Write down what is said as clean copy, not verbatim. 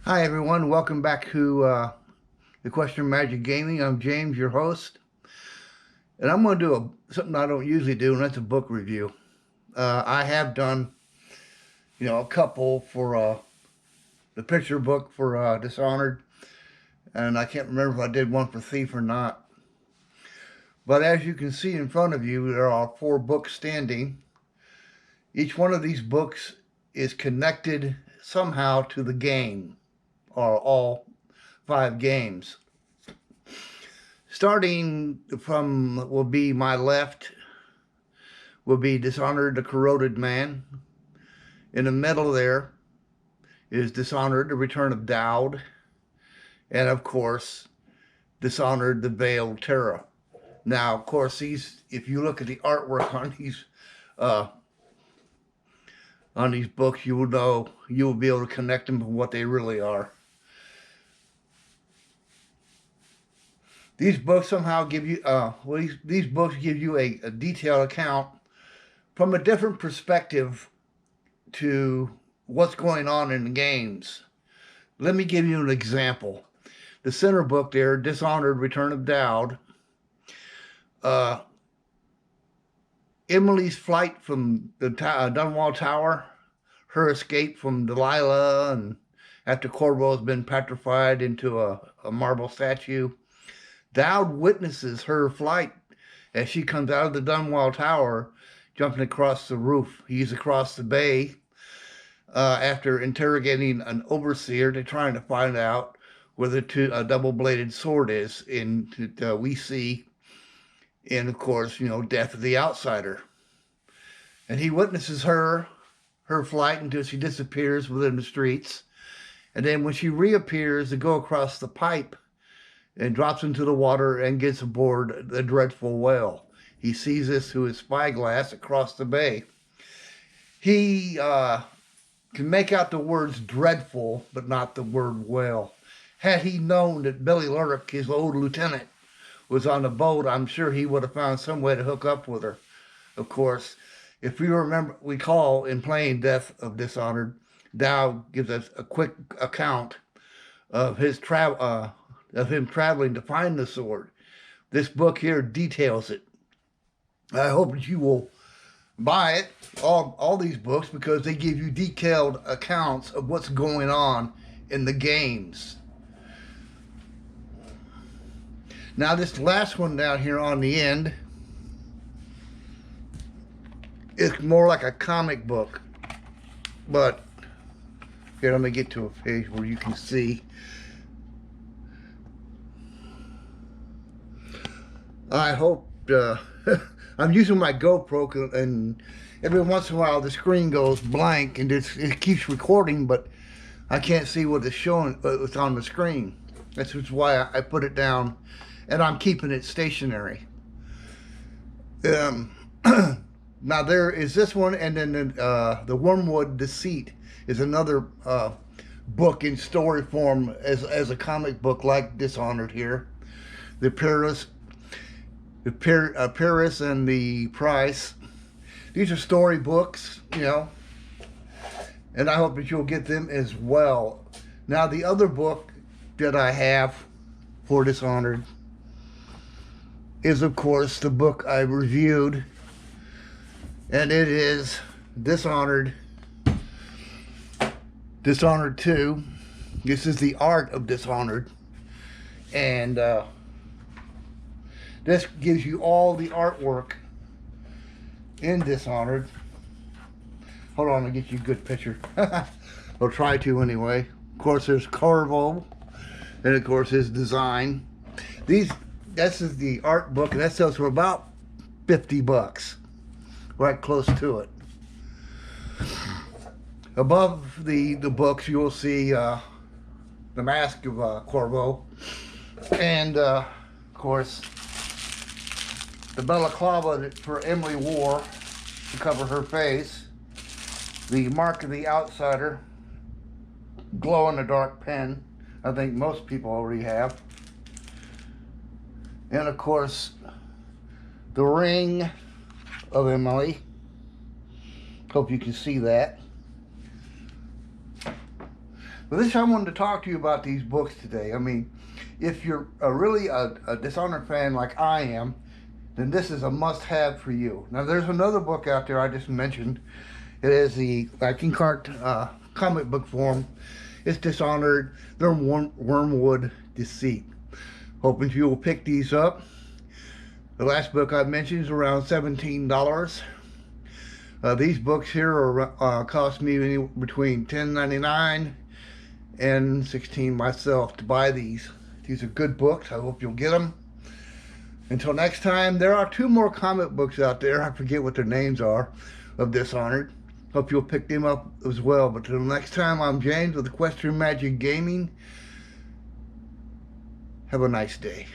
Hi everyone, welcome back to the Question of Magic Gaming. I'm James, your host, and I'm going to do something I don't usually do, and that's a book review. I have done, a couple for the picture book for Dishonored, and I can't remember if I did one for Thief or not. But as you can see in front of you, there are 4 books standing. Each one of these books is connected somehow to the game, or all 5 games. Starting from will be my left will be Dishonored, the Corroded Man. In the middle there is Dishonored, the Return of Dowd. And of course, Dishonored, the Veiled Terror. Now, of course, if you look at the artwork on these books, you will be able to connect them to what they really are. These books somehow give you, these books give you a detailed account from a different perspective to what's going on in the games. Let me give you an example. The center book there, Dishonored, Return of Dowd, Emily's flight from the Dunwall Tower, her escape from Delilah, and after Corvo has been petrified into a marble statue. Dowd witnesses her flight as she comes out of the Dunwall Tower, jumping across the roof. He's across the bay after interrogating an overseer. They're trying to find out where the double-bladed sword is. We see, and of course, Death of the Outsider. And he witnesses her flight until she disappears within the streets. And then when she reappears to go across the pipe, and drops into the water and gets aboard the dreadful whale. He sees this through his spyglass across the bay. He can make out the words dreadful, but not the word whale. Had he known that Billy Lurk, his old lieutenant, was on the boat, I'm sure he would have found some way to hook up with her. Of course, if we recall in playing Death of Dishonored, Dowd gives us a quick account of his of him traveling to find the sword. This book here details it. I hope that you will buy it, all these books, because they give you detailed accounts of what's going on in the games. Now this last one down here on the end is more like a comic book, but here, let me get to a page where you can see. I hope I'm using my GoPro, and every once in a while the screen goes blank and it keeps recording, but I can't see what it's showing, what's on the screen. That's why I put it down, and I'm keeping it stationary. Now there is this one, and then the Wormwood Deceit is another book in story form as a comic book like Dishonored here. The Paris and the Price. These are story books, and I hope that you'll get them as well. Now, the other book that I have for Dishonored is, of course, the book I reviewed, and it is Dishonored 2. This is the art of Dishonored, and this gives you all the artwork in Dishonored. Hold on, I'll get you a good picture. I'll try to anyway. Of course, there's Corvo, and of course his design. This is the art book, and that sells for about $50, right close to it. Above the books, you will see the mask of Corvo, and of course the balaclava that for Emily wore to cover her face, the Mark of the Outsider glow-in-the-dark pen, I think most people already have, and of course the ring of Emily. Hope you can see that. But this, I wanted to talk to you about these books today. I mean, if you're really a Dishonored fan like I am, then this is a must-have for you. Now, there's another book out there I just mentioned. It is the Viking Cart comic book form. It's Dishonored, their Wormwood Deceit. Hoping you will pick these up. The last book I mentioned is around $17. These books here are cost me between $10.99 and $16 myself to buy these. These are good books. I hope you'll get them. Until next time, there are 2 more comic books out there. I forget what their names are, of Dishonored. Hope you'll pick them up as well. But until next time, I'm James with Equestrian Magic Gaming. Have a nice day.